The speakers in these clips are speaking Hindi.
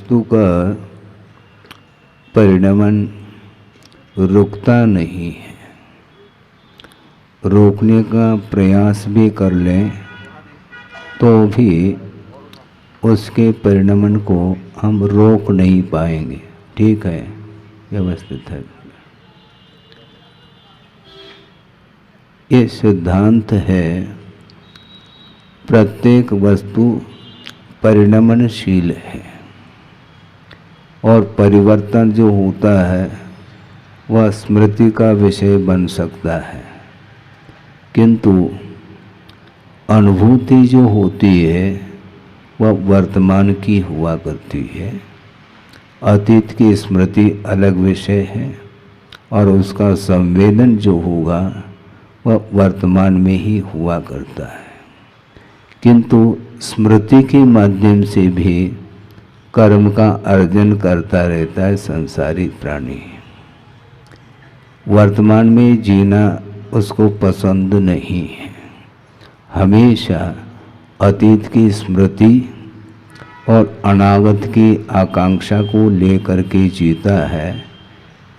वस्तु का परिणमन रुकता नहीं है। रोकने का प्रयास भी कर लें तो भी उसके परिणमन को हम रोक नहीं पाएंगे। ठीक है, व्यवस्थित है। ये सिद्धांत है, प्रत्येक वस्तु परिणमनशील है और परिवर्तन जो होता है वह स्मृति का विषय बन सकता है, किंतु अनुभूति जो होती है वह वर्तमान की हुआ करती है। अतीत की स्मृति अलग विषय है और उसका संवेदन जो होगा वह वर्तमान में ही हुआ करता है। किंतु स्मृति के माध्यम से भी कर्म का अर्जन करता रहता है संसारी प्राणी। वर्तमान में जीना उसको पसंद नहीं है, हमेशा अतीत की स्मृति और अनागत की आकांक्षा को लेकर के जीता है,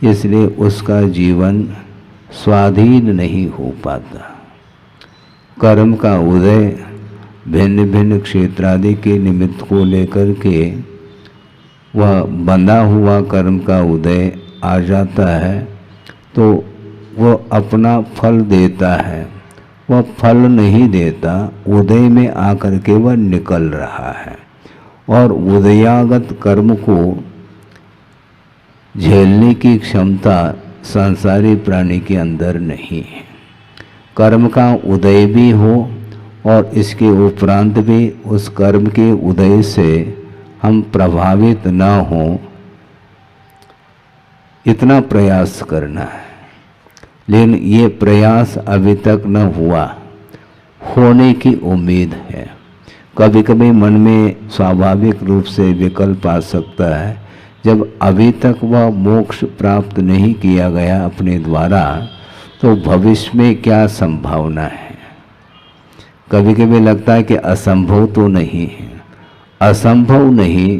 इसलिए उसका जीवन स्वाधीन नहीं हो पाता। कर्म का उदय भिन्न भिन्न क्षेत्रादि के निमित्त को लेकर के वह बंधा हुआ कर्म का उदय आ जाता है तो वह अपना फल देता है। वह फल नहीं देता, उदय में आकर के वह निकल रहा है और उदयागत कर्म को झेलने की क्षमता संसारी प्राणी के अंदर नहीं है। कर्म का उदय भी हो और इसके उपरांत भी उस कर्म के उदय से हम प्रभावित न हो, इतना प्रयास करना है। लेकिन ये प्रयास अभी तक न हुआ, होने की उम्मीद है। कभी कभी मन में स्वाभाविक रूप से विकल्प आ सकता है, जब अभी तक वह मोक्ष प्राप्त नहीं किया गया अपने द्वारा तो भविष्य में क्या संभावना है। कभी कभी लगता है कि असंभव तो नहीं है, असंभव नहीं,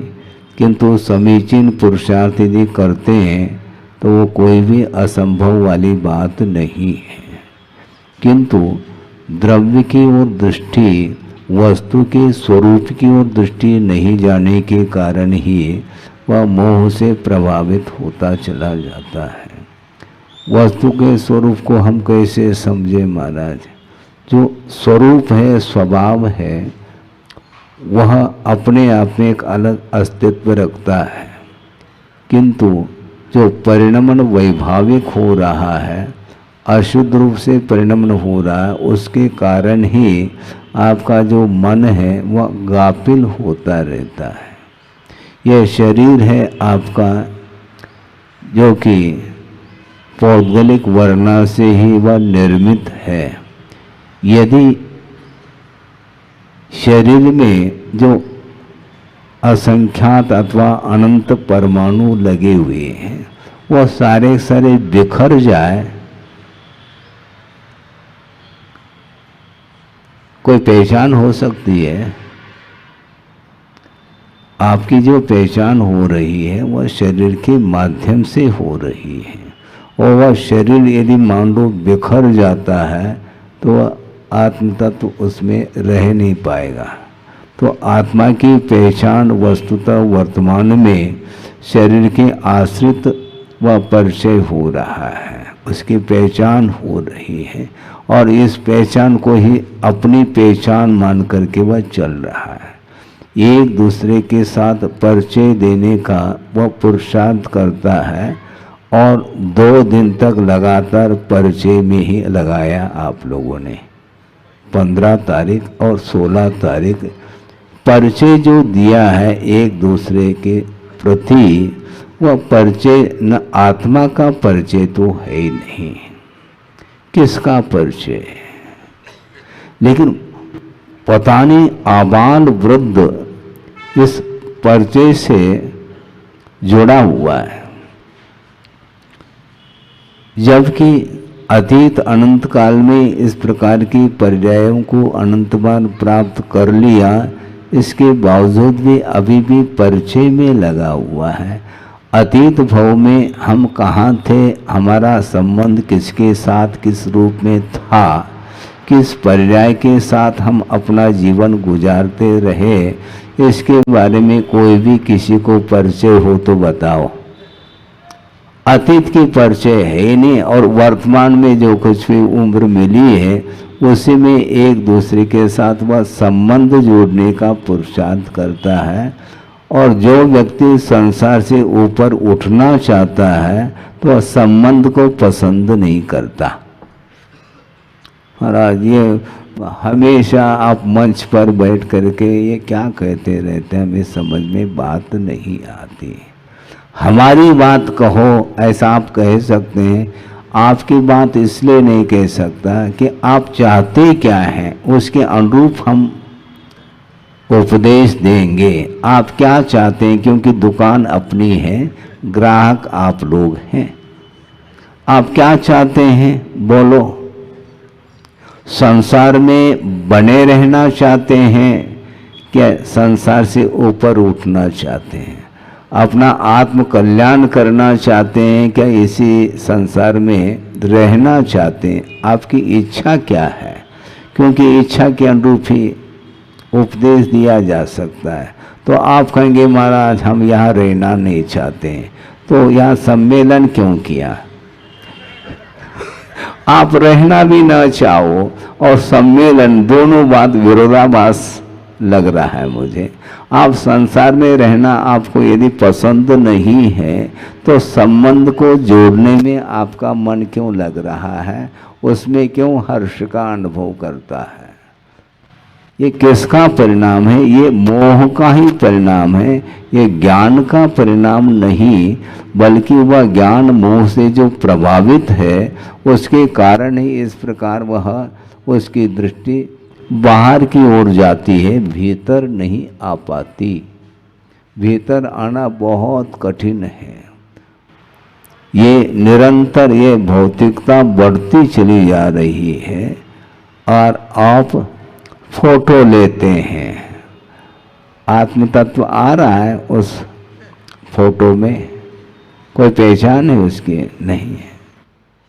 किंतु समीचीन पुरुषार्थ यदि करते हैं तो वो कोई भी असंभव वाली बात नहीं है। किंतु द्रव्य की ओर दृष्टि, वस्तु के स्वरूप की ओर दृष्टि नहीं जाने के कारण ही वह मोह से प्रभावित होता चला जाता है। वस्तु के स्वरूप को हम कैसे समझे महाराज? जो स्वरूप है, स्वभाव है, वह अपने आप में एक अलग अस्तित्व रखता है, किंतु जो परिणमन वैभाविक हो रहा है, अशुद्ध रूप से परिणमन हो रहा है, उसके कारण ही आपका जो मन है वह गाफिल होता रहता है। यह शरीर है आपका, जो कि पौद्गलिक वर्णा से ही वह निर्मित है। यदि शरीर में जो असंख्यात अथवा अनंत परमाणु लगे हुए हैं वह सारे सारे बिखर जाए, कोई पहचान हो सकती है? आपकी जो पहचान हो रही है वह शरीर के माध्यम से हो रही है, और वह शरीर यदि मान लो बिखर जाता है तो वह आत्म तत्व उसमें रह नहीं पाएगा। तो आत्मा की पहचान वस्तुतः वर्तमान में शरीर के आश्रित वह परिचय हो रहा है, उसकी पहचान हो रही है, और इस पहचान को ही अपनी पहचान मान करके वह चल रहा है। एक दूसरे के साथ परिचय देने का वह पुरुषार्थ करता है, और 2 दिन तक लगातार परिचय में ही लगाया आप लोगों ने। 15 तारीख और 16 तारीख परिचय जो दिया है एक दूसरे के प्रति, वह परिचय न आत्मा का परिचय तो है ही नहीं, किसका परिचय? लेकिन पता नहीं आबाल वृद्ध इस परिचय से जुड़ा हुआ है, जबकि अतीत अनंत काल में इस प्रकार की पर्यायों को अनंत बार प्राप्त कर लिया, इसके बावजूद भी अभी भी परिचय में लगा हुआ है। अतीत भव में हम कहाँ थे, हमारा संबंध किसके साथ किस रूप में था, किस पर्याय के साथ हम अपना जीवन गुजारते रहे, इसके बारे में कोई भी किसी को परिचय हो तो बताओ। अतीत की परिचय है नहीं, और वर्तमान में जो कुछ भी उम्र मिली है उसी में एक दूसरे के साथ वह संबंध जोड़ने का पुरुषार्थ करता है। और जो व्यक्ति संसार से ऊपर उठना चाहता है तो वह संबंध को पसंद नहीं करता। महाराज ये हमेशा आप मंच पर बैठ करके ये क्या कहते रहते हैं, हमें समझ में बात नहीं आती। हमारी बात कहो ऐसा आप कह सकते हैं, आपकी बात इसलिए नहीं कह सकता कि आप चाहते क्या हैं, उसके अनुरूप हम उपदेश देंगे। आप क्या चाहते हैं, क्योंकि दुकान अपनी है, ग्राहक आप लोग हैं। आप क्या चाहते हैं बोलो। संसार में बने रहना चाहते हैं क्या संसार से ऊपर उठना चाहते हैं, अपना आत्म कल्याण करना चाहते हैं क्या इसी संसार में रहना चाहते हैं। आपकी इच्छा क्या है, क्योंकि इच्छा के अनुरूप ही उपदेश दिया जा सकता है। तो आप कहेंगे महाराज हम यहाँ रहना नहीं चाहते हैं, तो यहाँ सम्मेलन क्यों किया। आप रहना भी न चाहो और सम्मेलन, दोनों बात विरोधाभास लग रहा है मुझे। आप संसार में रहना आपको यदि पसंद नहीं है तो संबंध को जोड़ने में आपका मन क्यों लग रहा है, उसमें क्यों हर्ष का अनुभव करता है। ये किसका परिणाम है, ये मोह का ही परिणाम है, ये ज्ञान का परिणाम नहीं, बल्कि वह ज्ञान मोह से जो प्रभावित है उसके कारण ही इस प्रकार वह उसकी दृष्टि बाहर की ओर जाती है, भीतर नहीं आ पाती। भीतर आना बहुत कठिन है। ये निरंतर ये भौतिकता बढ़ती चली जा रही है और आप फोटो लेते हैं, आत्म तत्व आ रहा है उस फोटो में, कोई पहचान है उसकी नहीं है,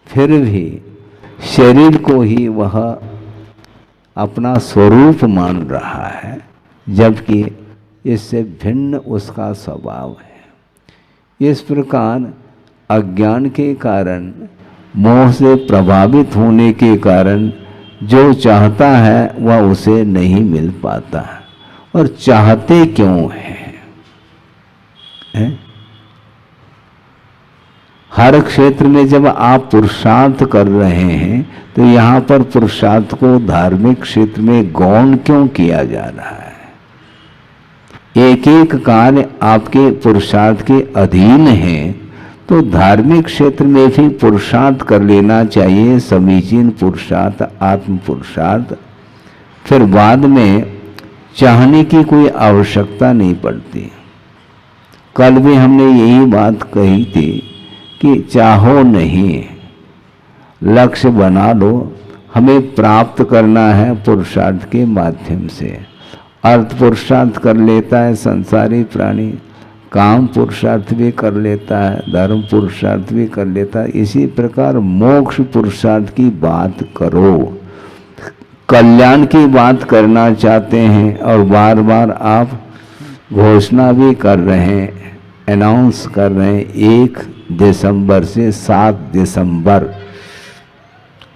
फिर भी शरीर को ही वह अपना स्वरूप मान रहा है, जबकि इससे भिन्न उसका स्वभाव है। इस प्रकार अज्ञान के कारण, मोह से प्रभावित होने के कारण जो चाहता है वह उसे नहीं मिल पाता है। और चाहते क्यों है? हर क्षेत्र में जब आप पुरुषार्थ कर रहे हैं तो यहाँ पर पुरुषार्थ को धार्मिक क्षेत्र में गौण क्यों किया जा रहा है? एक एक कार्य आपके पुरुषार्थ के अधीन है, तो धार्मिक क्षेत्र में भी पुरुषार्थ कर लेना चाहिए, समीचीन पुरुषार्थ, आत्म पुरुषार्थ। फिर बाद में चाहने की कोई आवश्यकता नहीं पड़ती। कल भी हमने यही बात कही थी कि चाहो नहीं, लक्ष्य बना लो। हमें प्राप्त करना है पुरुषार्थ के माध्यम से। अर्थ पुरुषार्थ कर लेता है संसारी प्राणी, काम पुरुषार्थ भी कर लेता है, धर्म पुरुषार्थ भी कर लेता है। इसी प्रकार मोक्ष पुरुषार्थ की बात करो। कल्याण की बात करना चाहते हैं और बार बार आप घोषणा भी कर रहे हैं, अनाउंस कर रहे हैं 1 दिसंबर से 7 दिसंबर।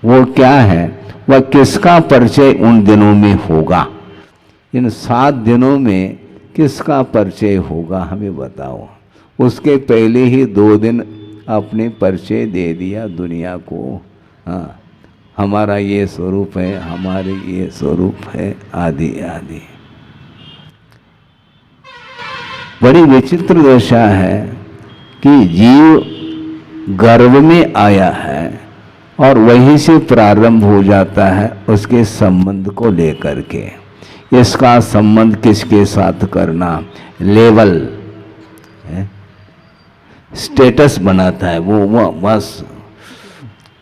वो क्या है, वह किसका परिचय उन दिनों में होगा? इन 7 दिनों में किसका परिचय होगा हमें बताओ। उसके पहले ही 2 दिन अपने परिचय दे दिया दुनिया को। हाँ, हमारा ये स्वरूप है, हमारे ये स्वरूप है, आदि आदि। बड़ी विचित्र दशा है कि जीव गर्भ में आया है और वहीं से प्रारंभ हो जाता है उसके संबंध को लेकर के। इसका संबंध किसके साथ करना, लेवल स्टेटस बनाता है वो बस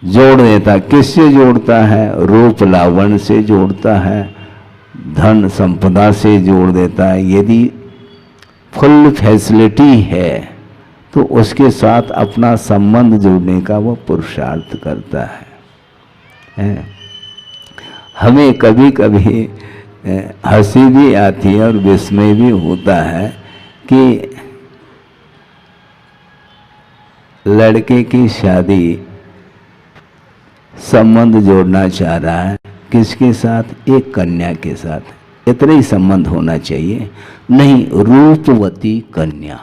जोड़ देता है। किससे जोड़ता है? रूप लावण्य से जोड़ता है, धन संपदा से जोड़ देता है। यदि फुल फैसिलिटी है तो उसके साथ अपना संबंध जोड़ने का वो पुरुषार्थ करता है। हमें कभी कभी हंसी भी आती है और विस्मय भी होता है कि लड़के की शादी संबंध जोड़ना चाह रहा है किसके साथ? एक कन्या के साथ। इतना ही संबंध होना चाहिए, नहीं रूपवती कन्या।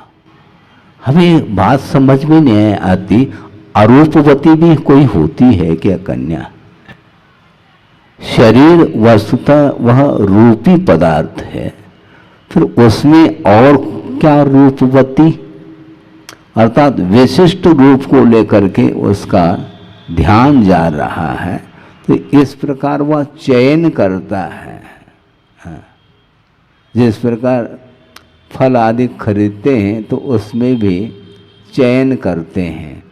हमें बात समझ में नहीं आती, अरूपवती भी कोई होती है क्या कन्या? शरीर वस्तुतः वह रूपी पदार्थ है, फिर उसमें और क्या रूपवती, अर्थात विशिष्ट रूप को लेकर के उसका ध्यान जा रहा है। तो इस प्रकार वह चयन करता है। जिस प्रकार फल आदि खरीदते हैं तो उसमें भी चयन करते हैं,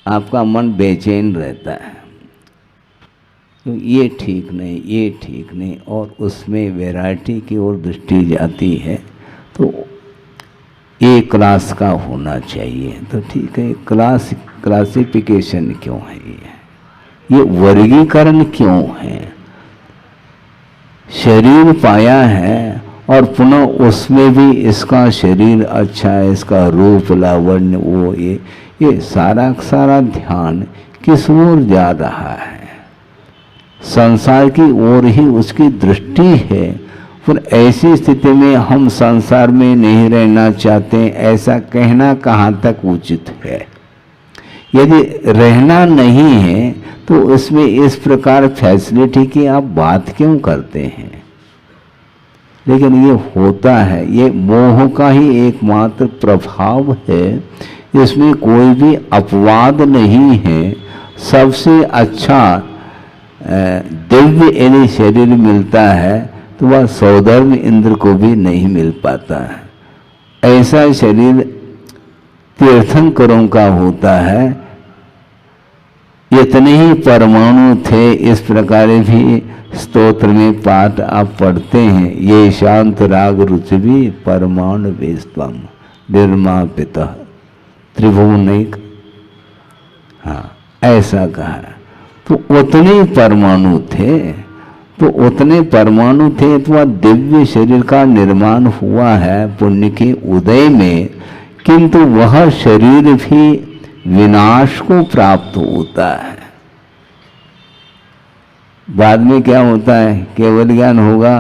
आपका मन बेचैन रहता है, तो ये ठीक नहीं, ये ठीक नहीं, और उसमें वैरायटी की ओर दृष्टि जाती है। तो एक क्लास का होना चाहिए, तो ठीक है। क्लासिफिकेशन क्यों है? ये वर्गीकरण क्यों है? शरीर पाया है और पुनः उसमें भी इसका शरीर अच्छा है, इसका रूप लावण्य, वो ये सारा सारा ध्यान किस ओर जा रहा है? संसार की ओर ही उसकी दृष्टि है। पर ऐसी स्थिति में हम संसार में नहीं रहना चाहते, ऐसा कहना कहाँ तक उचित है? यदि रहना नहीं है तो उसमें इस प्रकार फैसिलिटी की आप बात क्यों करते हैं? लेकिन ये होता है, ये मोह का ही एकमात्र प्रभाव है, इसमें कोई भी अपवाद नहीं है। सबसे अच्छा दिव्य यदि शरीर मिलता है तो वह सौधर्म इंद्र को भी नहीं मिल पाता है। ऐसा शरीर तीर्थंकरों का होता है। इतने ही परमाणु थे, इस प्रकार भी स्तोत्र में पाठ आप पढ़ते हैं, ये शांत राग रुचि परमाणु वेस्तम निर्मापिता त्रिभुवनिक, हाँ ऐसा कहा। तो उतने परमाणु थे, तो उतने परमाणु थे तो वह दिव्य शरीर का निर्माण हुआ है पुण्य के उदय में, किंतु वह शरीर भी विनाश को प्राप्त होता है। बाद में क्या होता है? केवल ज्ञान होगा,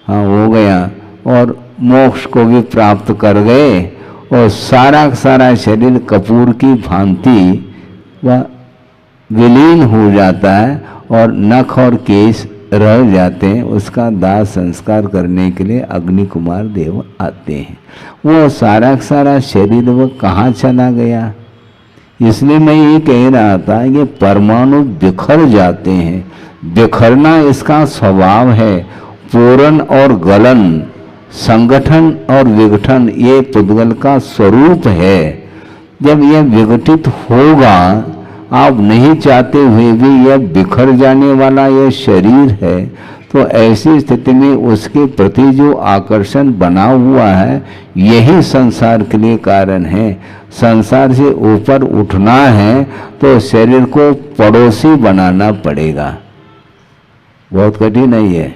हाँ हो गया, और मोक्ष को भी प्राप्त कर गए, और सारा सारा शरीर कपूर की भांति वह विलीन हो जाता है और नख और केश रह जाते हैं। उसका दाह संस्कार करने के लिए अग्नि कुमार देव आते हैं। वो सारा सारा शरीर वो कहाँ चला गया? इसलिए मैं ये कह रहा था कि परमाणु बिखर जाते हैं, बिखरना इसका स्वभाव है। पूरण और गलन, संगठन और विघटन ये पुद्गल का स्वरूप है। जब यह विघटित होगा, आप नहीं चाहते हुए भी यह बिखर जाने वाला यह शरीर है, तो ऐसी स्थिति में उसके प्रति जो आकर्षण बना हुआ है यही संसार के लिए कारण है। संसार से ऊपर उठना है तो शरीर को पड़ोसी बनाना पड़ेगा। बहुत कठिन नहीं है,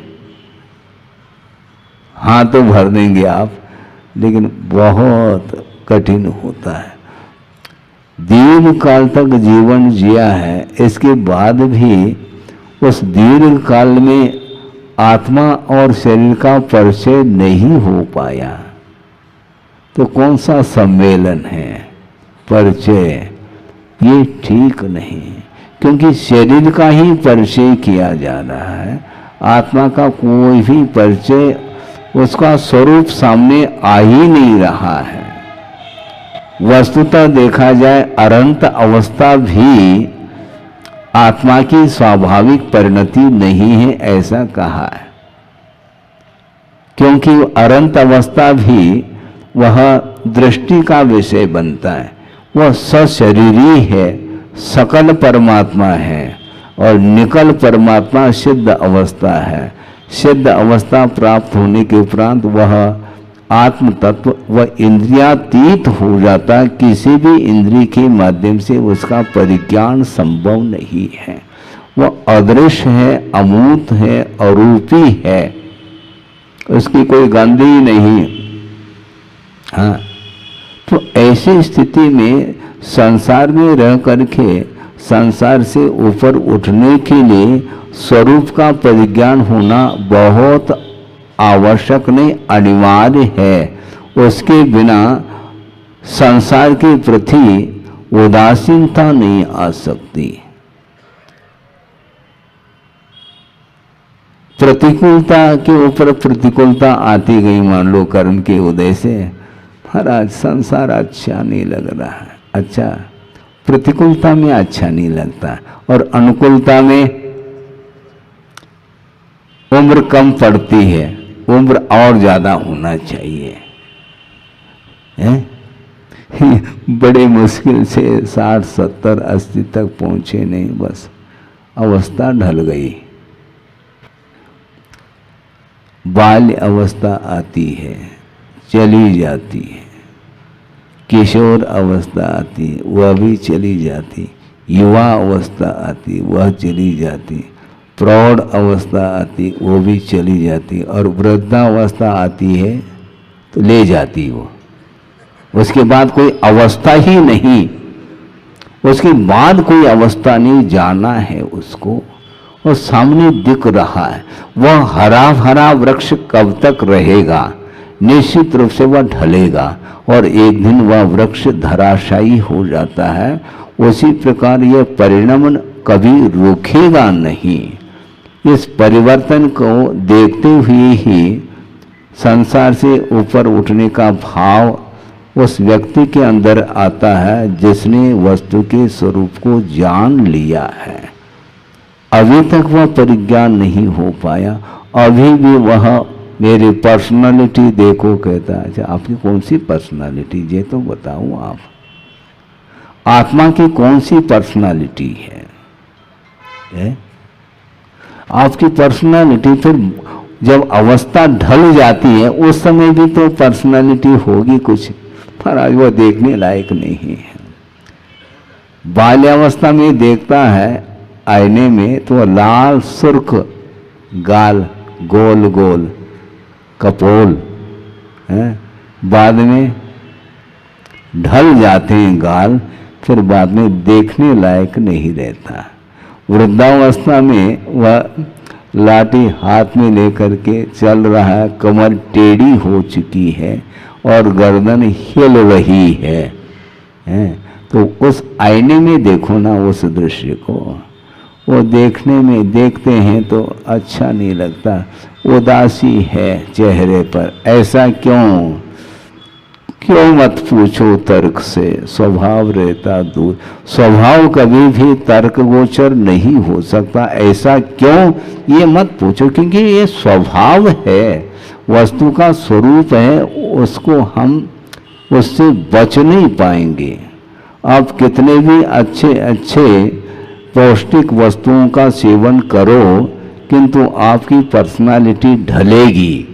हाँ तो भर देंगे आप, लेकिन बहुत कठिन होता है। दीर्घ काल तक जीवन जिया है, इसके बाद भी उस दीर्घ काल में आत्मा और शरीर का परिचय नहीं हो पाया, तो कौन सा सम्मेलन है? परिचय ये ठीक नहीं, क्योंकि शरीर का ही परिचय किया जा रहा है। आत्मा का कोई भी परिचय, उसका स्वरूप सामने आ ही नहीं रहा है। वस्तुतः देखा जाए अनंत अवस्था भी आत्मा की स्वाभाविक परिणति नहीं है, ऐसा कहा है। क्योंकि अनंत अवस्था भी वह दृष्टि का विषय बनता है। वह सशरीरी है, सकल परमात्मा है, और निकल परमात्मा सिद्ध अवस्था है। सिद्ध अवस्था प्राप्त होने के उपरांत वह आत्म तत्व व इंद्रियातीत हो जाता, किसी भी इंद्रिय के माध्यम से उसका परिज्ञान संभव नहीं है। वह अदृश्य है, अमूर्त है, अरूपी है, उसकी कोई गंध ही नहीं। हाँ, तो ऐसी स्थिति में संसार में रह करके संसार से ऊपर उठने के लिए स्वरूप का परिज्ञान होना बहुत आवश्यक नहीं, अनिवार्य है। उसके बिना संसार के प्रति उदासीनता नहीं आ सकती। प्रतिकूलता के ऊपर प्रतिकूलता आती गई, मान लो कर्म के उदय से, महाराज संसार अच्छा नहीं लग रहा है। अच्छा, प्रतिकूलता में अच्छा नहीं लगता, और अनुकूलता में उम्र कम पड़ती है, उम्र और ज्यादा होना चाहिए, बड़े मुश्किल से 60, 70, 80 तक पहुंचे नहीं, बस अवस्था ढल गई। बाल्य अवस्था आती है, चली जाती है, किशोर अवस्था आती है, वह भी चली जाती, युवा अवस्था आती, वह चली जाती, प्रौढ़ अवस्था आती, वो भी चली जाती, और वृद्धावस्था आती है तो ले जाती वो। उसके बाद कोई अवस्था ही नहीं, उसके बाद कोई अवस्था नहीं, जाना है उसको, और सामने दिख रहा है। वह हरा भरा वृक्ष कब तक रहेगा? निश्चित रूप से वह ढलेगा और एक दिन वह वृक्ष धराशायी हो जाता है। उसी प्रकार यह परिणाम कभी रुकेगा नहीं। इस परिवर्तन को देखते हुए ही संसार से ऊपर उठने का भाव उस व्यक्ति के अंदर आता है जिसने वस्तु के स्वरूप को जान लिया है। अभी तक वह परिज्ञान नहीं हो पाया, अभी भी वह मेरी पर्सनालिटी देखो कहता है। अच्छा, आपकी कौन सी पर्सनालिटी, ये तो बताओ आप, आत्मा की कौन सी पर्सनालिटी है? आपकी पर्सनालिटी फिर जब अवस्था ढल जाती है उस समय भी तो पर्सनालिटी होगी कुछ, पर आज वो देखने लायक नहीं है। बाल्यावस्था में देखता है आईने में तो लाल सुर्ख गाल, गोल गोल कपोल है, बाद में ढल जाते हैं गाल, फिर बाद में देखने लायक नहीं रहता। वृद्धावस्था में वह लाठी हाथ में लेकर के चल रहा है, कमर टेढ़ी हो चुकी है और गर्दन हिल रही है। तो उस आईने में देखो ना उस दृश्य को, वो देखने में देखते हैं तो अच्छा नहीं लगता, उदासी है चेहरे पर। ऐसा क्यों? क्यों मत पूछो तर्क से, स्वभाव रहता दूर। स्वभाव कभी भी तर्क गोचर नहीं हो सकता। ऐसा क्यों, ये मत पूछो, क्योंकि ये स्वभाव है, वस्तु का स्वरूप है, उसको हम उससे बच नहीं पाएंगे। आप कितने भी अच्छे अच्छे पौष्टिक वस्तुओं का सेवन करो, किंतु आपकी पर्सनालिटी ढलेगी।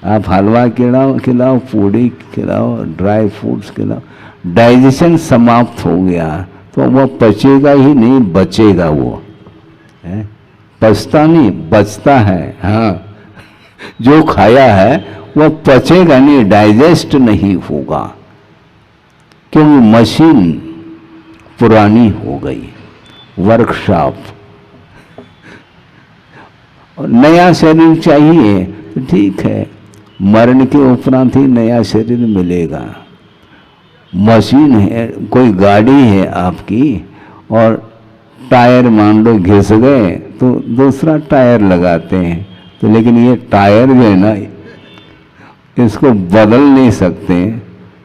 आप हलवा खिलाओ, पूड़ी खिलाओ, ड्राई फ्रूट्स खिलाओ, डाइजेशन समाप्त हो गया तो वह पचेगा ही नहीं, बचेगा वो है? पचता नहीं, बचता है। हाँ, जो खाया है वह पचेगा नहीं, डाइजेस्ट नहीं होगा, क्योंकि मशीन पुरानी हो गई, वर्कशॉप। नया शरीर चाहिए तो ठीक है, मरण के उपरांत ही नया शरीर मिलेगा। मशीन है, कोई गाड़ी है आपकी और टायर मान लो घिस गए तो दूसरा टायर लगाते हैं, तो लेकिन ये टायर जो है ना, इसको बदल नहीं सकते,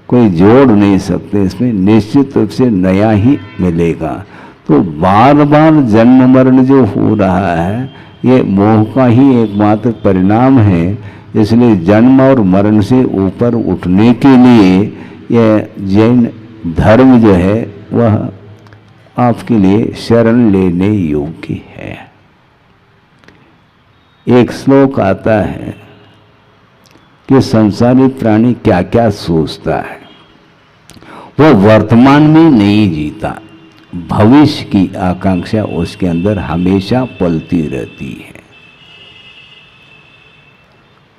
कोई जोड़ नहीं सकते, इसमें निश्चित रूप से नया ही मिलेगा। तो बार बार जन्म मरण जो हो रहा है ये मोह का ही एकमात्र परिणाम है। इसलिए जन्म और मरण से ऊपर उठने के लिए यह जैन धर्म जो है वह आपके लिए शरण लेने योग्य है। एक श्लोक आता है कि संसारी प्राणी क्या क्या सोचता है, वो वर्तमान में नहीं जीता, भविष्य की आकांक्षा उसके अंदर हमेशा पलती रहती है।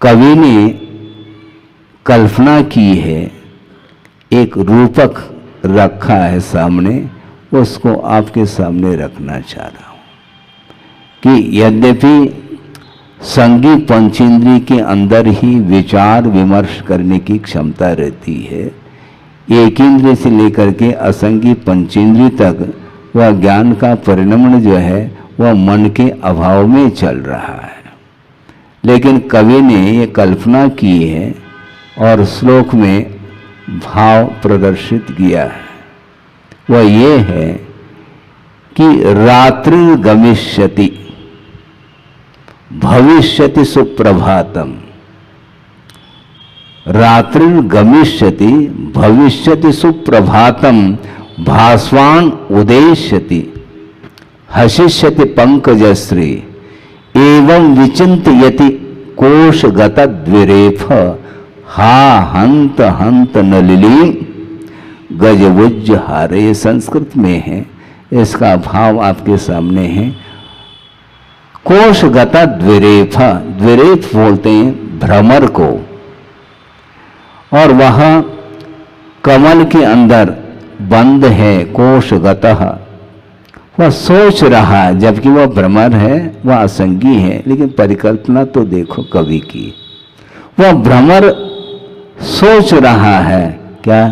कवि ने कल्पना की है, एक रूपक रखा है सामने, उसको आपके सामने रखना चाह रहा हूं कि यद्यपि संगी पंचेंद्रिय के अंदर ही विचार विमर्श करने की क्षमता रहती है, एक इंद्रिय से लेकर के असंगी पंचेंद्रिय तक वह ज्ञान का परिणमन जो है वह मन के अभाव में चल रहा है। लेकिन कवि ने ये कल्पना की है और श्लोक में भाव प्रदर्शित किया है, वह ये है कि रात्रि गमिष्यति भविष्यति सुप्रभातम, रात्रि गमिष्यति भविष्यति सुप्रभातम, भास्वान उदेष्यति हसिष्यति पंकजश्री, एवं विचिंतयति कोशगत द्विरेफ, हा हंत हंत नलिलीम गजवुज्ज हारे। ये संस्कृत में है, इसका भाव आपके सामने है। कोशगता द्विरेफा, द्विरेफ बोलते हैं भ्रमर को, और वह कमल के अंदर बंद है कोशगतः, वह सोच रहा है, जबकि वह भ्रमर है, वह असंगी है। लेकिन परिकल्पना तो देखो कवि की, वह भ्रमर सोच रहा है क्या,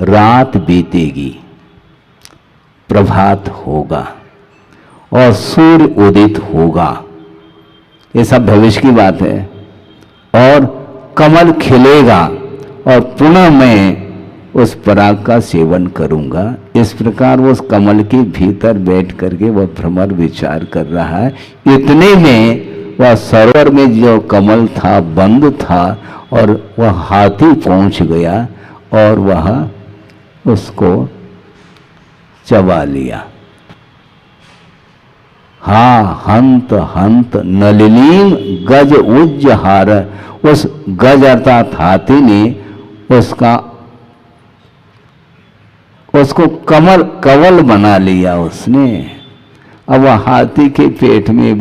रात बीतेगी, प्रभात होगा और सूर्य उदित होगा, ये सब भविष्य की बात है, और कमल खिलेगा और पुनः मैं उस पराग का सेवन करूंगा। इस प्रकार वो उस कमल के भीतर बैठ करके वह भ्रमर विचार कर रहा है। इतने में वह सरोवर में जो कमल था बंद था और वह हाथी पहुंच गया और वह उसको चबा लिया। हा हंत हंत नलिनीम गज उज्जहार, उस गज अर्थात हाथी ने उसको कवल बना लिया उसने। अब वह हाथी के पेट में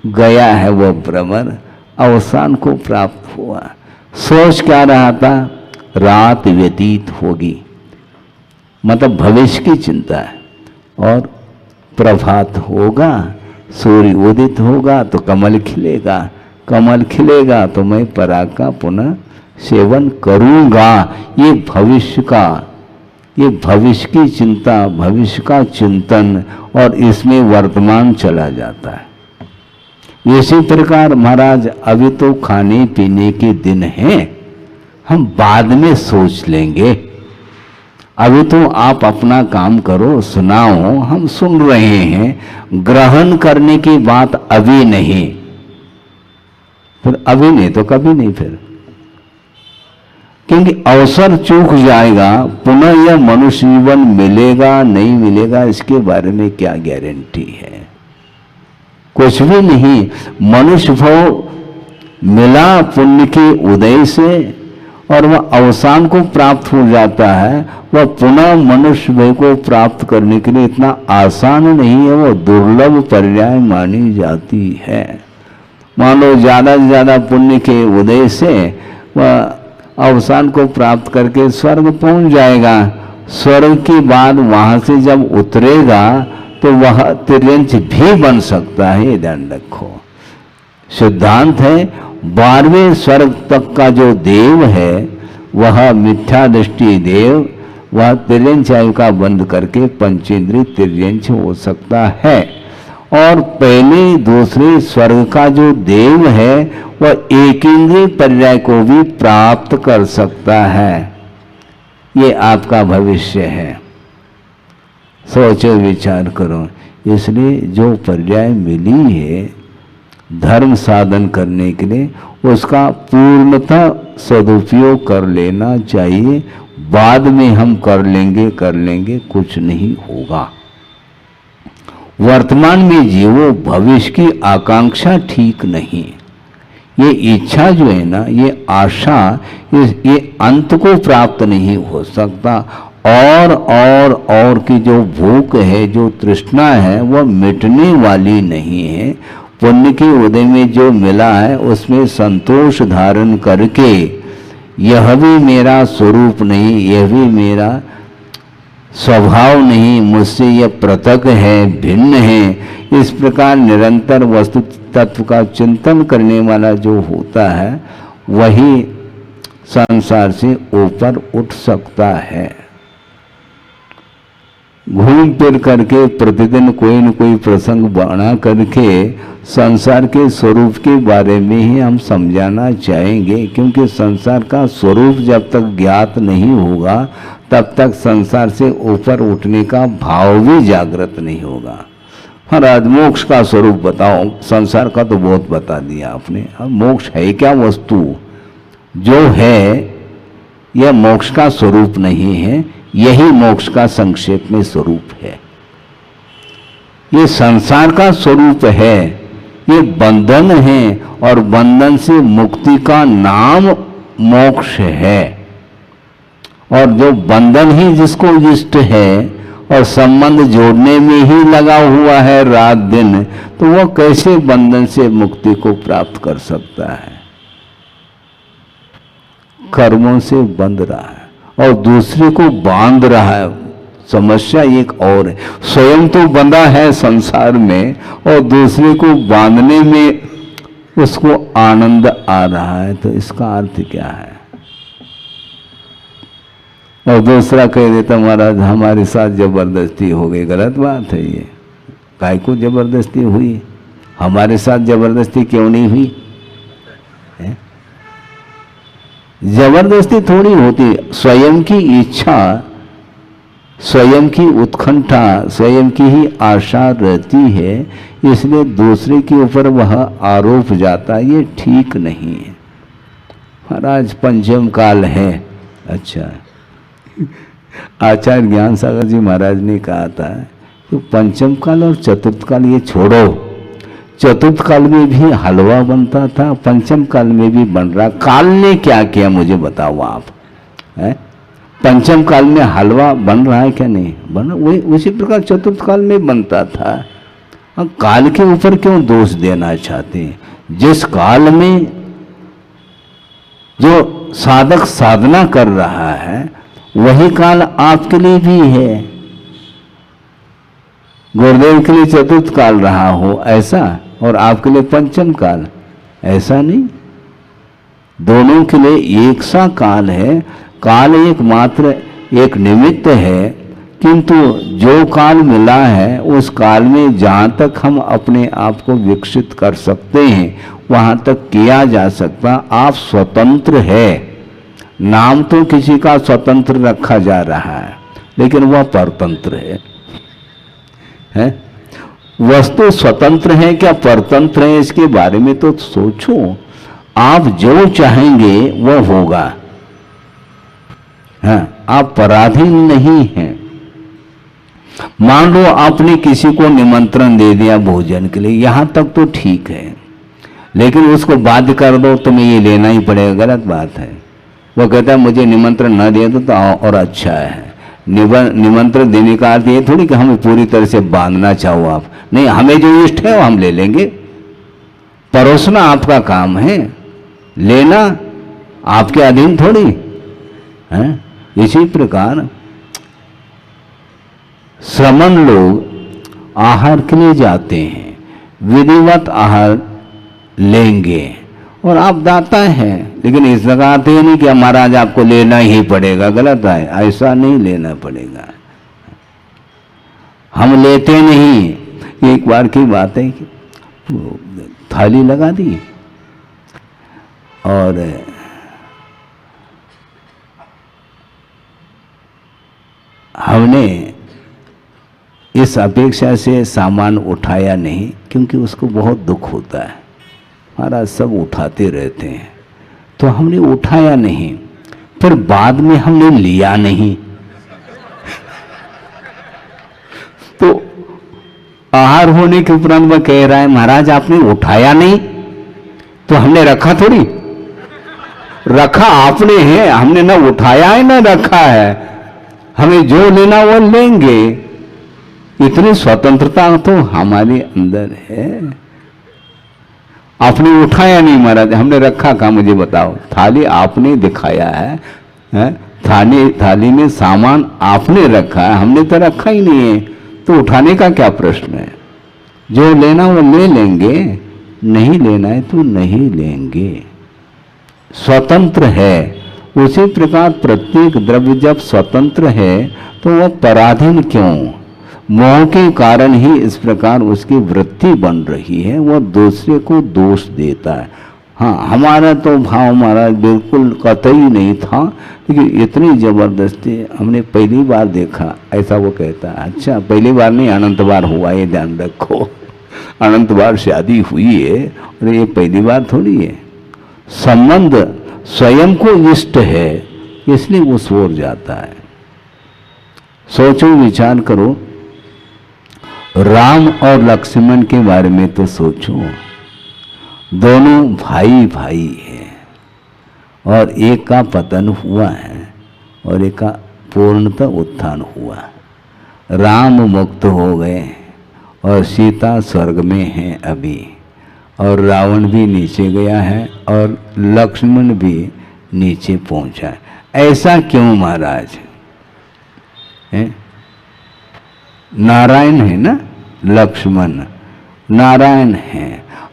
गया है, वह भ्रमर अवसान को प्राप्त हुआ। सोच क्या रहा था, रात व्यतीत होगी, मतलब भविष्य की चिंता है, और प्रभात होगा, सूर्य उदित होगा तो कमल खिलेगा, कमल खिलेगा तो मैं पराग का पुनः सेवन करूंगा। ये भविष्य की चिंता, भविष्य का चिंतन, और इसमें वर्तमान चला जाता है। इसी प्रकार महाराज अभी तो खाने पीने के दिन हैं, हम बाद में सोच लेंगे, अभी तो आप अपना काम करो, सुनाओ, हम सुन रहे हैं। ग्रहण करने की बात अभी नहीं, फिर अभी नहीं तो कभी नहीं, फिर क्योंकि अवसर चूक जाएगा, पुनः यह मनुष्य जीवन मिलेगा नहीं मिलेगा इसके बारे में क्या गारंटी है, कुछ भी नहीं। मनुष्य भाव मिला पुण्य के उदय से और वह अवसान को प्राप्त हो जाता है, वह पुनः मनुष्य भय को प्राप्त करने के लिए इतना आसान नहीं है, वह दुर्लभ पर्याय मानी जाती है। मान लो ज़्यादा से ज़्यादा पुण्य के उदय से वह अवसान को प्राप्त करके स्वर्ग पहुंच जाएगा। स्वर्ग के बाद वहाँ से जब उतरेगा तो वह तिर्यंच भी बन सकता है, ये ध्यान रखो। सिद्धांत है 12वें स्वर्ग तक का जो देव है वह मिथ्या दृष्टि देव, वह तिर्यंच आयु का बंद करके पंचेंद्रिय तिर्यंच हो सकता है। और पहले दूसरे स्वर्ग का जो देव है वह एक इंद्रिय पर्याय को भी प्राप्त कर सकता है। ये आपका भविष्य है, सोचो विचार करो। इसलिए जो पर्याय मिली है धर्म साधन करने के लिए उसका पूर्णतः सदुपयोग कर लेना चाहिए। बाद में हम कर लेंगे कुछ नहीं होगा। वर्तमान में जीवो, भविष्य की आकांक्षा ठीक नहीं। ये इच्छा जो है ना, ये आशा, ये अंत को प्राप्त नहीं हो सकता। और की जो भूख है, जो तृष्णा है, वह मिटने वाली नहीं है। पुण्य के उदय में जो मिला है उसमें संतोष धारण करके, यह भी मेरा स्वरूप नहीं, यह भी मेरा स्वभाव नहीं, मुझसे यह पृथक है, भिन्न है, इस प्रकार निरंतर वस्तु तत्व का चिंतन करने वाला जो होता है, वही संसार से ऊपर उठ सकता है। घूम फिर करके प्रतिदिन कोई न कोई प्रसंग बना करके संसार के स्वरूप के बारे में ही हम समझाना चाहेंगे, क्योंकि संसार का स्वरूप जब तक ज्ञात नहीं होगा तब तक संसार से ऊपर उठने का भाव भी जागृत नहीं होगा। महाराज मोक्ष का स्वरूप बताओ, संसार का तो बहुत बता दिया आपने। अब मोक्ष है क्या वस्तु? जो है यह मोक्ष का स्वरूप नहीं है, यही मोक्ष का संक्षेप में स्वरूप है। ये संसार का स्वरूप है, ये बंधन है, और बंधन से मुक्ति का नाम मोक्ष है। और जो बंधन ही जिसको इष्ट है और संबंध जोड़ने में ही लगा हुआ है रात दिन, तो वह कैसे बंधन से मुक्ति को प्राप्त कर सकता है? कर्मों से बंध रहा है और दूसरे को बांध रहा है। समस्या एक और है, स्वयं तो बंधा है संसार में और दूसरे को बांधने में उसको आनंद आ रहा है। तो इसका अर्थ क्या है? और दूसरा कह देता महाराज हमारे साथ जबरदस्ती हो गई। गलत बात है ये। काय को जबरदस्ती हुई? हमारे साथ जबरदस्ती क्यों नहीं हुई है? जबरदस्ती थोड़ी होती, स्वयं की इच्छा, स्वयं की उत्कंठा, स्वयं की ही आशा रहती है, इसलिए दूसरे के ऊपर वह आरोप जाता, ये ठीक नहीं है। महाराज पंचम काल है। अच्छा, आचार्य ज्ञान सागर जी महाराज ने कहा था कि पंचम काल और चतुर्थ काल ये छोड़ो। चतुर्थ काल में भी हलवा बनता था, पंचम काल में भी बन रहा। काल ने क्या किया मुझे बताओ आप है? पंचम काल में हलवा बन रहा है क्या? नहीं बन, वही उसी प्रकार चतुर्थ काल में बनता था। अब काल के ऊपर क्यों दोष देना चाहते हैं? जिस काल में जो साधक साधना कर रहा है वही काल आपके लिए भी है। गुरुदेव के लिए चतुर्थ काल रहा हो ऐसा, और आपके लिए पंचम काल, ऐसा नहीं। दोनों के लिए एक सा काल है। काल एक मात्र एक निमित्त है, किंतु जो काल मिला है उस काल में जहाँ तक हम अपने आप को विकसित कर सकते हैं वहाँ तक किया जा सकता। आप स्वतंत्र है। नाम तो किसी का स्वतंत्र रखा जा रहा है, लेकिन वह परतंत्र है? वस्तु स्वतंत्र है क्या परतंत्र है? इसके बारे में तो सोचो। आप जो चाहेंगे वह होगा। हाँ, आप पराधीन नहीं हैं। मान लो आपने किसी को निमंत्रण दे दिया भोजन के लिए, यहां तक तो ठीक है, लेकिन उसको बाध्य कर दो तुम्हें ये लेना ही पड़ेगा, गलत बात है। वो कहता है मुझे निमंत्रण न दे तो और अच्छा है। निमंत्रण देने का अर्थ ये थोड़ी कि हमें पूरी तरह से बांधना चाहो आप। नहीं, हमें जो इष्ट है वो हम ले लेंगे। परोसना आपका काम है, लेना आपके अधीन थोड़ी है। इसी प्रकार श्रमण लोग आहार के लिए जाते हैं, विधिवत आहार लेंगे, और आप दाता हैं, लेकिन इस जगह आते ही नहीं कि महाराज आपको लेना ही पड़ेगा। गलत है, ऐसा नहीं लेना पड़ेगा। हम लेते नहीं। एक बार की बात है कि थाली लगा दी और हमने इस अपेक्षा से सामान उठाया नहीं, क्योंकि उसको बहुत दुख होता है। महाराज सब उठाते रहते हैं, तो हमने उठाया नहीं। फिर बाद में हमने लिया नहीं, तो आहार होने के उपरांत वह कह रहा है महाराज आपने उठाया नहीं, तो हमने रखा थोड़ी, रखा आपने है, हमने ना उठाया है ना रखा है, हमें जो लेना वो लेंगे। इतनी स्वतंत्रता तो हमारे अंदर है। आपने उठाया नहीं महाराज, हमने रखा कहाँ मुझे बताओ। थाली आपने दिखाया है, थाली में सामान आपने रखा है, हमने तो रखा ही नहीं है, तो उठाने का क्या प्रश्न है। जो लेना वो ले लेंगे, नहीं लेना है तो नहीं लेंगे। स्वतंत्र है। उसी प्रकार प्रत्येक द्रव्य जब स्वतंत्र है तो वह पराधीन क्यों? मोह के कारण ही इस प्रकार उसकी वृत्ति बन रही है, वह दूसरे को दोष देता है। हाँ, हमारा तो भाव महाराज बिल्कुल कतई नहीं था, लेकिन इतनी जबरदस्ती हमने पहली बार देखा, ऐसा वो कहता है। अच्छा, पहली बार नहीं, अनंत बार हुआ, ये ध्यान रखो। अनंत बार शादी हुई है और ये पहली बार थोड़ी है। संबंध स्वयं को इष्ट है, इसलिए वो सोर जाता है। सोचो, विचार करो, राम और लक्ष्मण के बारे में तो सोचो। दोनों भाई भाई हैं और एक का पतन हुआ है और एक का पूर्णतः उत्थान हुआ। राम मुक्त हो गए और सीता स्वर्ग में है अभी, और रावण भी नीचे गया है और लक्ष्मण भी नीचे पहुंचा है। ऐसा क्यों महाराज? है नारायण है ना, लक्ष्मण नारायण है।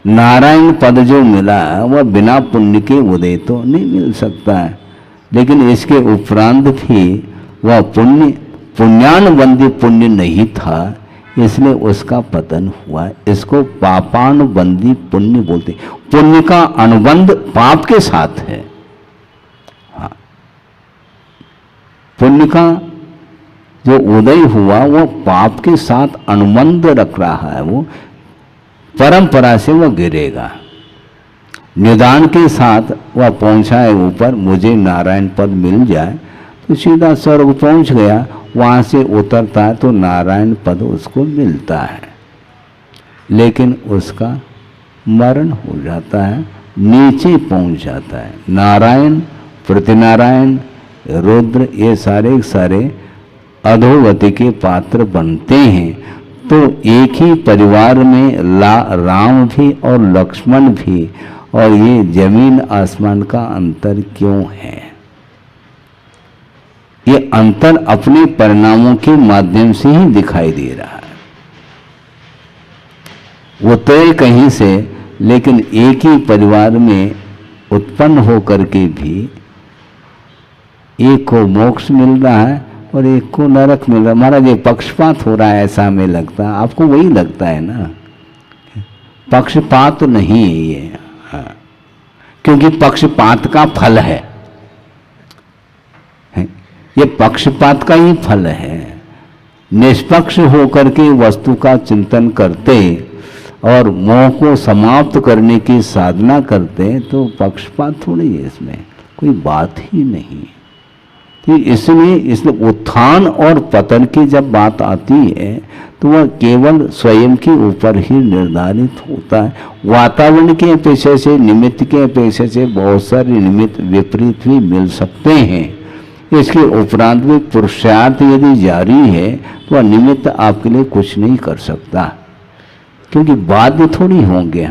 नारायण पद जो मिला वह बिना पुण्य के उदय तो नहीं मिल सकता है, लेकिन इसके उपरांत भी वह पुण्यानुबंधी पुण्य नहीं था, इसलिए उसका पतन हुआ। इसको पापानुबंधी पुण्य बोलते। पुण्य का अनुबंध पाप के साथ है। हाँ, पुण्य का जो उदय हुआ वो पाप के साथ अनुबंध रख रहा है, वो परंपरा से वो गिरेगा। निदान के साथ वह पहुंचा है ऊपर, मुझे नारायण पद मिल जाए तो सीधा स्वर्ग पहुंच गया। वहां से उतरता है तो नारायण पद उसको मिलता है, लेकिन उसका मरण हो जाता है, नीचे पहुंच जाता है। नारायण, प्रतिनारायण, रुद्र, ये सारे सारे अधोगति के पात्र बनते हैं। तो एक ही परिवार में राम भी और लक्ष्मण भी, और ये जमीन आसमान का अंतर क्यों है? ये अंतर अपने परिणामों के माध्यम से ही दिखाई दे रहा है। वो तय कहीं से, लेकिन एक ही परिवार में उत्पन्न होकर के भी एक को मोक्ष मिल रहा है और एक को नरक मिल रहा है। महाराज ये पक्षपात हो रहा है, ऐसा हमें लगता है। आपको वही लगता है ना? पक्षपात नहीं है ये। हाँ, क्योंकि पक्षपात का फल है, ये पक्षपात का ही फल है। निष्पक्ष होकर के वस्तु का चिंतन करते और मोह को समाप्त करने की साधना करते तो पक्षपात थोड़ी है, इसमें कोई बात ही नहीं। तो इसलिए उत्थान और पतन की जब बात आती है तो वह केवल स्वयं के ऊपर ही निर्धारित होता है। वातावरण के अपेक्षा से, निमित्त के अपेक्षा से बहुत सारे निमित्त विपरीत भी मिल सकते हैं। इसके उपरांत भी पुरुषार्थ यदि जारी है तो वह निमित्त आपके लिए कुछ नहीं कर सकता, क्योंकि बाध्य थोड़ी होंगे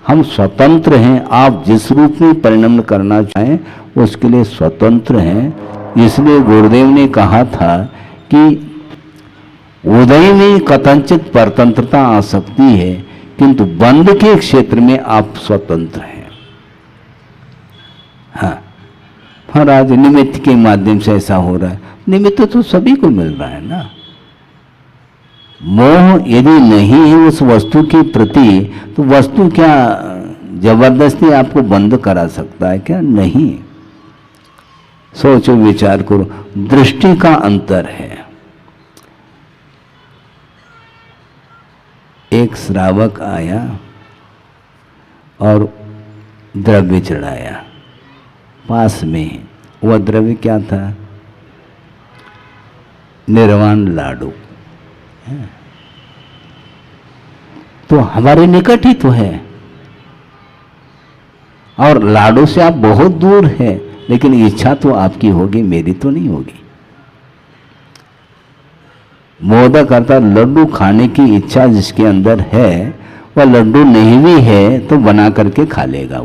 हम स्वतंत्र हैं। आप जिस रूप में परिणम करना चाहें उसके लिए स्वतंत्र हैं। इसलिए गुरुदेव ने कहा था कि उदय में कथनचित परतंत्रता आ सकती है, किंतु बंध के क्षेत्र में आप स्वतंत्र हैं। हाँ महाराज, निमित्त के माध्यम से ऐसा हो रहा है। निमित्त तो सभी को मिल रहा है ना। मोह यदि नहीं है उस वस्तु के प्रति, तो वस्तु क्या जबरदस्ती आपको बंद करा सकता है क्या? नहीं। सोचो, विचार करो, दृष्टि का अंतर है। एक श्रावक आया और द्रव्य चढ़ाया पास में। वह द्रव्य क्या था? निर्वाण लाडू। तो हमारे निकट ही तो है, और लाडू से आप बहुत दूर हैं, लेकिन इच्छा तो आपकी होगी, मेरी तो नहीं होगी। मोदक अर्थात लड्डू खाने की इच्छा जिसके अंदर है, वह लड्डू नहीं भी है तो बना करके खा लेगा,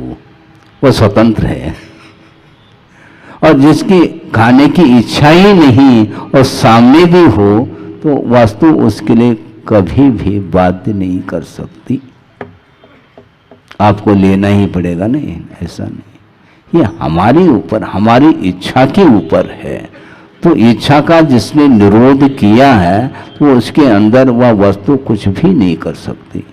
वो स्वतंत्र है। और जिसकी खाने की इच्छा ही नहीं और सामने भी हो, तो वस्तु उसके लिए कभी भी बाध्य नहीं कर सकती, आपको लेना ही पड़ेगा। नहीं, ऐसा नहीं, ये हमारे ऊपर, हमारी इच्छा के ऊपर है। तो इच्छा का जिसने निरोध किया है, तो उसके अंदर वह वस्तु कुछ भी नहीं कर सकती।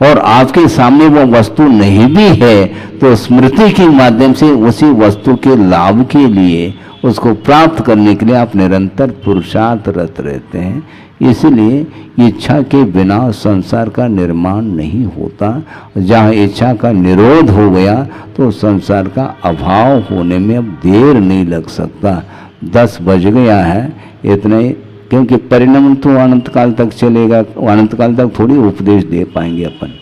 और आपके सामने वह वस्तु नहीं भी है, तो स्मृति के माध्यम से उसी वस्तु के लाभ के लिए, उसको प्राप्त करने के लिए आप निरंतर पुरुषार्थरत रहते हैं। इसलिए इच्छा के बिना संसार का निर्माण नहीं होता। जहाँ इच्छा का निरोध हो गया, तो संसार का अभाव होने में अब देर नहीं लग सकता। 10 बज गया है, इतने, क्योंकि परिणाम तो अनंत काल तक चलेगा। अनंत काल तक थोड़ी उपदेश दे पाएंगे अपन।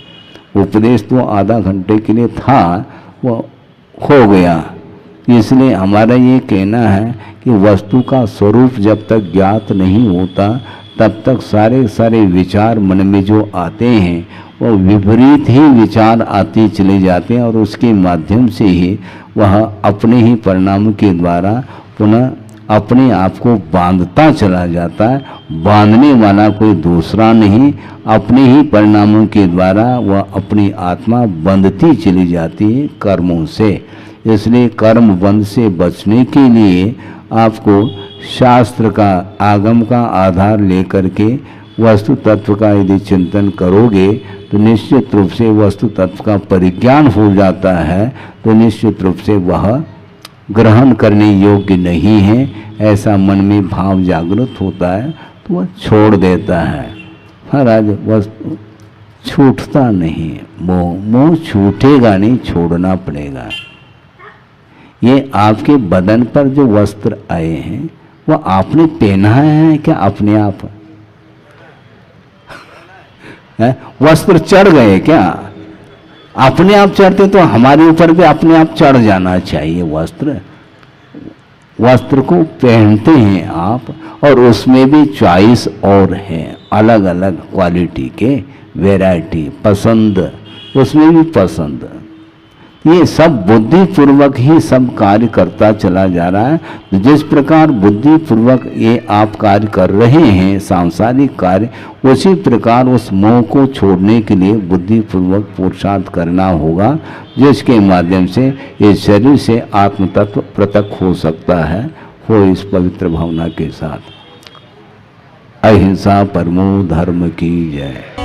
उपदेश तो आधा घंटे के लिए था, वो हो गया। इसलिए हमारा ये कहना है कि वस्तु का स्वरूप जब तक ज्ञात नहीं होता, तब तक सारे सारे विचार मन में जो आते हैं, वो विपरीत ही विचार आते चले जाते हैं, और उसके माध्यम से ही वह अपने ही परिणाम के द्वारा पुनः अपने आप को बांधता चला जाता है। बांधने वाला कोई दूसरा नहीं, अपने ही परिणामों के द्वारा वह अपनी आत्मा बंधती चली जाती है कर्मों से। इसलिए कर्म बंध से बचने के लिए आपको शास्त्र का, आगम का आधार लेकर के वस्तु तत्व का यदि चिंतन करोगे, तो निश्चित रूप से वस्तु तत्व का परिज्ञान हो जाता है। तो निश्चित रूप से वह ग्रहण करने योग्य नहीं है, ऐसा मन में भाव जागृत होता है, तो वह छोड़ देता है। महाराज वस्तु छूटता नहीं, मोह छूटेगा नहीं, छोड़ना पड़ेगा। ये आपके बदन पर जो वस्त्र आए हैं, वह आपने पहना है क्या अपने आप? है? वस्त्र चढ़ गए क्या? अपने आप चढ़ते तो हमारे ऊपर भी अपने आप चढ़ जाना चाहिए वस्त्र। वस्त्र को पहनते हैं आप, और उसमें भी चॉइस और है, अलग अलग क्वालिटी के, वैरायटी, पसंद, उसमें भी पसंद। ये सब बुद्धि पूर्वक ही सब कार्य करता चला जा रहा है। जिस प्रकार बुद्धि पूर्वक ये आप कार्य कर रहे हैं सांसारिक कार्य, उसी प्रकार उस मोह को छोड़ने के लिए बुद्धि पूर्वक पुरुषार्थ करना होगा, जिसके माध्यम से ये शरीर से आत्म तत्व पृथक हो सकता है। हो इस पवित्र भावना के साथ। अहिंसा परमो धर्म की जय।